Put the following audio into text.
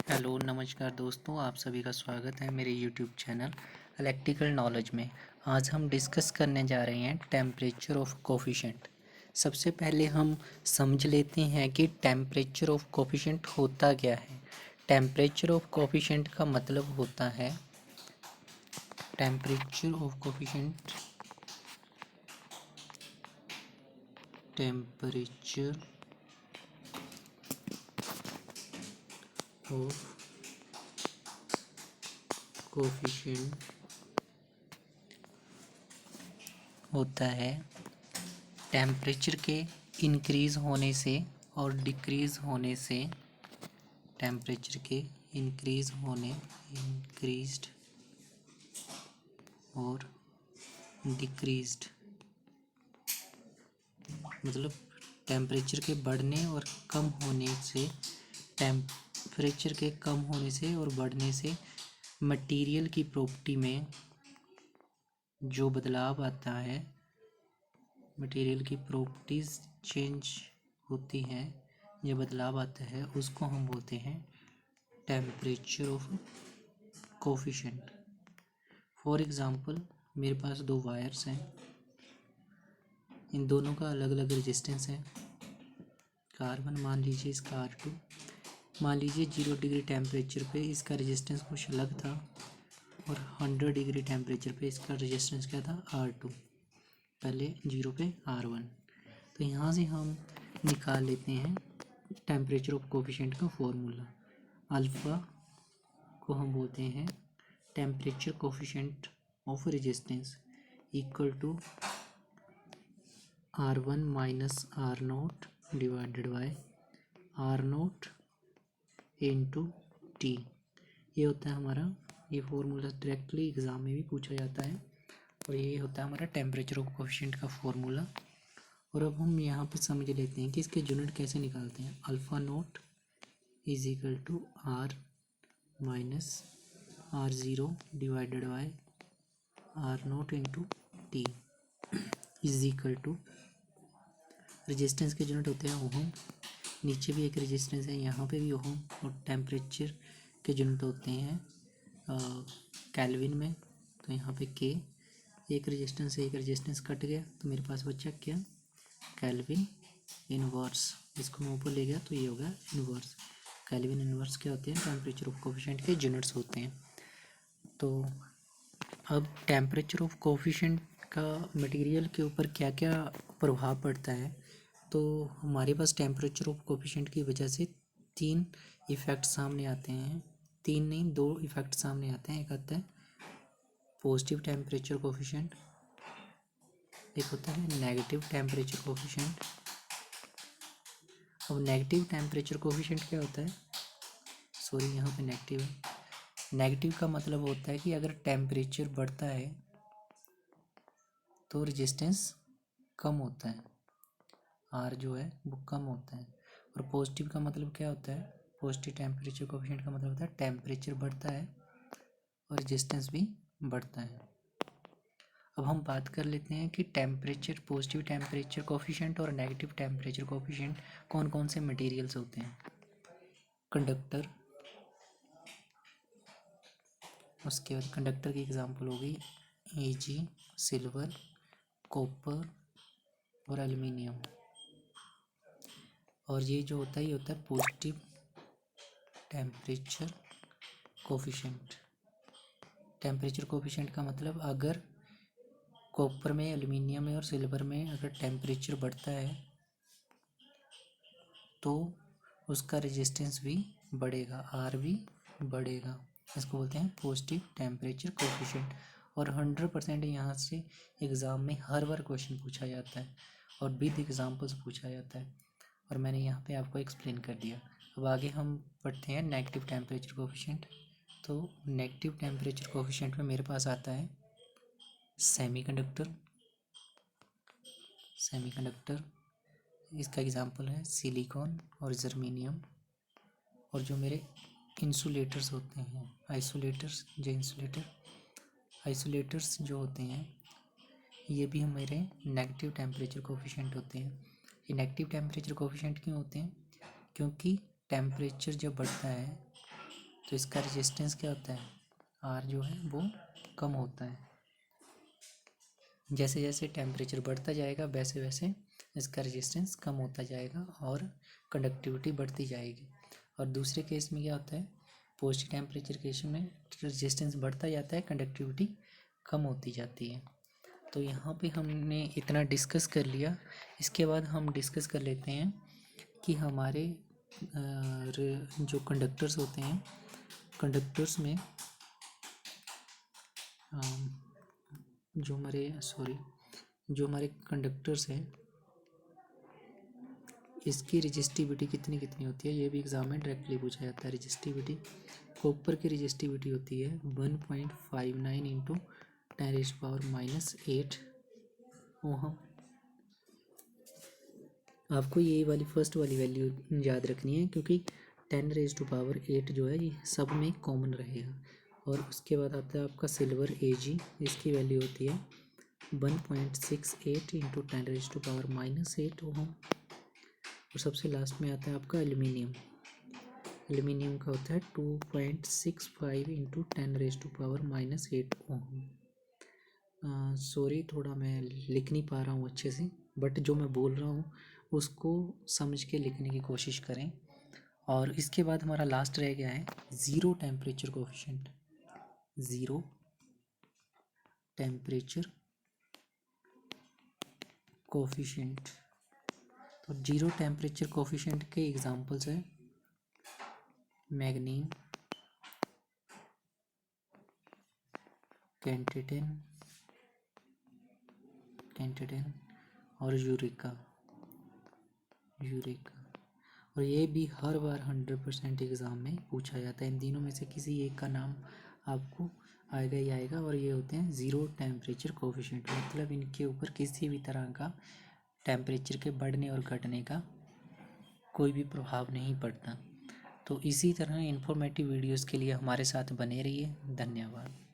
Hello नमस्कार दोस्तों, आप सभी का स्वागत है मेरे यूट्यूब चैनल इलेक्ट्रिकल नॉलेज में। आज हम डिस्कस करने जा रहे हैं टेम्परेचर ऑफ कोफिशिएंट। सबसे पहले हम समझ लेते हैं कि टेम्परेचर ऑफ कोफिशिएंट होता क्या है। टेम्परेचर ऑफ कोफिशिएंट का मतलब होता है temperature of coefficient temperature of coefficient होता है टेम्परेचर के इंक्रीज़ होने से और डिक्रीज़ होने से। टेम्परेचर के इंक्रीज्ड और डिक्रीज्ड मतलब टेम्परेचर के बढ़ने और कम होने से। टेम्परेचर के कम होने से और बढ़ने से मटेरियल की प्रॉपर्टी में जो बदलाव आता है, मटेरियल की प्रॉपर्टीज़ चेंज होती हैं, जो बदलाव आता है उसको हम बोलते हैं temperature of coefficient. For example, मेरे पास दो वायर्स हैं, इन दोनों का अलग अलग रेजिस्टेंस है। कार्बन मान लीजिए इसका R2, मान लीजिए 0 डिग्री टेम्परेचर पे इसका रेजिस्टेंस कुछ अलग था और 100 डिग्री टेम्परेचर पे इसका रेजिस्टेंस क्या था, R2। पहले 0 पे R1। तो यहाँ से हम निकाल लेते हैं टेम्परेचर ऑफ कोफिशिएंट का फॉर्मूला। अल्फ़ा को हम बोलते हैं temperature coefficient of resistance equal to R1 minus R0 divided by R0 into T. ये होता है हमारा, ये फॉर्मूला डायरेक्टली एग्ज़ाम में भी पूछा जाता है और ये होता है हमारा टेम्परेचर ऑफ कोफिशिएंट का फॉर्मूला। और अब हम यहाँ पे समझ लेते हैं कि इसके यूनिट कैसे निकालते हैं। Alpha nought is equal to R minus R0 divided by R0 into T is equal to, resistance के यूनिट होते हैं ओहम, नीचे भी एक रेजिस्टेंस है यहाँ पे भी ओहम, और टेम्परेचर के यूनिट होते हैं केल्विन में। तो यहाँ पे के, एक रेजिस्टेंस से एक रेजिस्टेंस कट गया तो मेरे पास बचा क्या, केल्विन इनवर्स। इसको मैं ऊपर ले गया तो ये होगा इनवर्स। केल्विन इनवर्स क्या होते हैं, टेम्परेचर ऑफ कोफिशिएंट के यूनिट्स होते हैं। तो अब टेम्परेचर ऑफ कोफिशिएंट का मटेरियल के ऊपर क्या क्या प्रभाव पड़ता है। तो हमारे पास टेम्परेचर ऑफ कोफिशिएंट की वजह से तीन इफ़ेक्ट सामने आते हैं, तीन नहीं दो इफ़ेक्ट सामने आते हैं। एक आता है पॉजिटिव टेम्परेचर कोफिशिएंट, एक होता है नेगेटिव टेम्परेचर कोफिशिएंट। अब नेगेटिव टेम्परेचर कोफिशिएंट क्या होता है, सॉरी यहाँ पे नेगेटिव है। नेगेटिव का मतलब होता है कि अगर टेम्परेचर बढ़ता है तो रेजिस्टेंस कम होता है, आर जो है वो कम होता है। और पॉजिटिव का मतलब क्या होता है, पॉजिटिव टेम्परेचर कोफिशिएंट का मतलब होता है टेम्परेचर बढ़ता है और रेजिस्टेंस भी बढ़ता है। अब हम बात कर लेते हैं कि टेम्परेचर, पॉजिटिव टेम्परेचर कोफिशिएंट और नेगेटिव टेम्परेचर कोफिशिएंट कौन कौन से मटेरियल्स होते हैं। कंडक्टर, उसके बाद कंडक्टर की एग्जांपल होगी Ag, सिल्वर, कॉपर और एल्युमिनियम। और ये जो होता है ये होता है positive temperature coefficient. Temperature coefficient का मतलब अगर कॉपर में, एल्युमिनियम में और सिल्वर में अगर टेम्परेचर बढ़ता है तो उसका रेजिस्टेंस भी बढ़ेगा, आर भी बढ़ेगा। इसको बोलते हैं पॉजिटिव टेम्परेचर कोफिशिएंट। और 100% यहाँ से एग्ज़ाम में हर बार क्वेश्चन पूछा जाता है और विद एग्जांपल्स पूछा जाता है, और मैंने यहाँ पे आपको एक्सप्लेन कर दिया। अब आगे हम पढ़ते हैं नेगेटिव टेम्परेचर कोफिशिएंट। तो नेगेटिव टेम्परेचर कोफिशिएंट में मेरे पास आता है सेमीकंडक्टर। सेमीकंडक्टर इसका एग्जांपल है सिलिकॉन और जर्मेनियम। और जो मेरे इंसुलेटर्स होते हैं, आइसोलेटर्स, आइसोलेटर्स जो होते हैं ये भी हमारे नेगेटिव टेम्परेचर कोफिशिएंट होते हैं। ये नेगेटिव टेम्परेचर कोफिशिएंट क्यों होते हैं, क्योंकि टेम्परेचर जब बढ़ता है तो इसका रेजिस्टेंस क्या होता है, आर जो है वो कम होता है। जैसे जैसे टेम्परेचर बढ़ता जाएगा वैसे वैसे इसका रेजिस्टेंस कम होता जाएगा और कंडक्टिविटी बढ़ती जाएगी। और दूसरे केस में क्या होता है, पॉजिटिव टेम्परेचर केस में रेजिस्टेंस बढ़ता जाता है, कंडक्टिविटी कम होती जाती है। तो यहाँ पे हमने इतना डिस्कस कर लिया। इसके बाद हम डिस्कस कर लेते हैं कि हमारे जो कंडक्टर्स होते हैं, कंडक्टर्स में जो हमारे कंडक्टर्स हैं इसकी रेजिस्टिविटी कितनी कितनी होती है, ये भी एग्जाम में डायरेक्टली पूछा जाता है। रेजिस्टिविटी कॉपर की रेजिस्टिविटी होती है 1.59 इंटू 10⁻⁻8 ओहम। आपको ये वाली फर्स्ट वाली वैल्यू याद रखनी है क्योंकि 10⁻8 जो है ये सब में कॉमन रहेगा। और उसके बाद आता है आपका सिल्वर Ag, इसकी वैल्यू होती है 1.68 इंटू 10⁻⁻8 ओहम। और सबसे लास्ट में आता है आपका एल्यूमिनियम। एल्यूमिनियम का होता है 2.65 इंटू 10⁻⁻8 ओहम। सॉरी, थोड़ा मैं लिख नहीं पा रहा हूँ अच्छे से, बट जो मैं बोल रहा हूँ उसको समझ के लिखने की कोशिश करें। और इसके बाद हमारा लास्ट रह गया है zero temperature coefficient. Zero temperature coefficient. तो जीरो टेम्परेचर कोफिशिएंट के एग्जांपल्स हैं मैग्नीज, कैंटेटेन और यूरेका। और ये भी हर बार 100% एग्ज़ाम में पूछा जाता है। इन तीनों में से किसी एक का नाम आपको आएगा ही आएगा। और ये होते हैं ज़ीरो टेम्परेचर कोफिशिएंट, मतलब इनके ऊपर किसी भी तरह का टेम्परेचर के बढ़ने और घटने का कोई भी प्रभाव नहीं पड़ता। तो इसी तरह इन्फॉर्मेटिव वीडियोस के लिए हमारे साथ बने रहिए। धन्यवाद।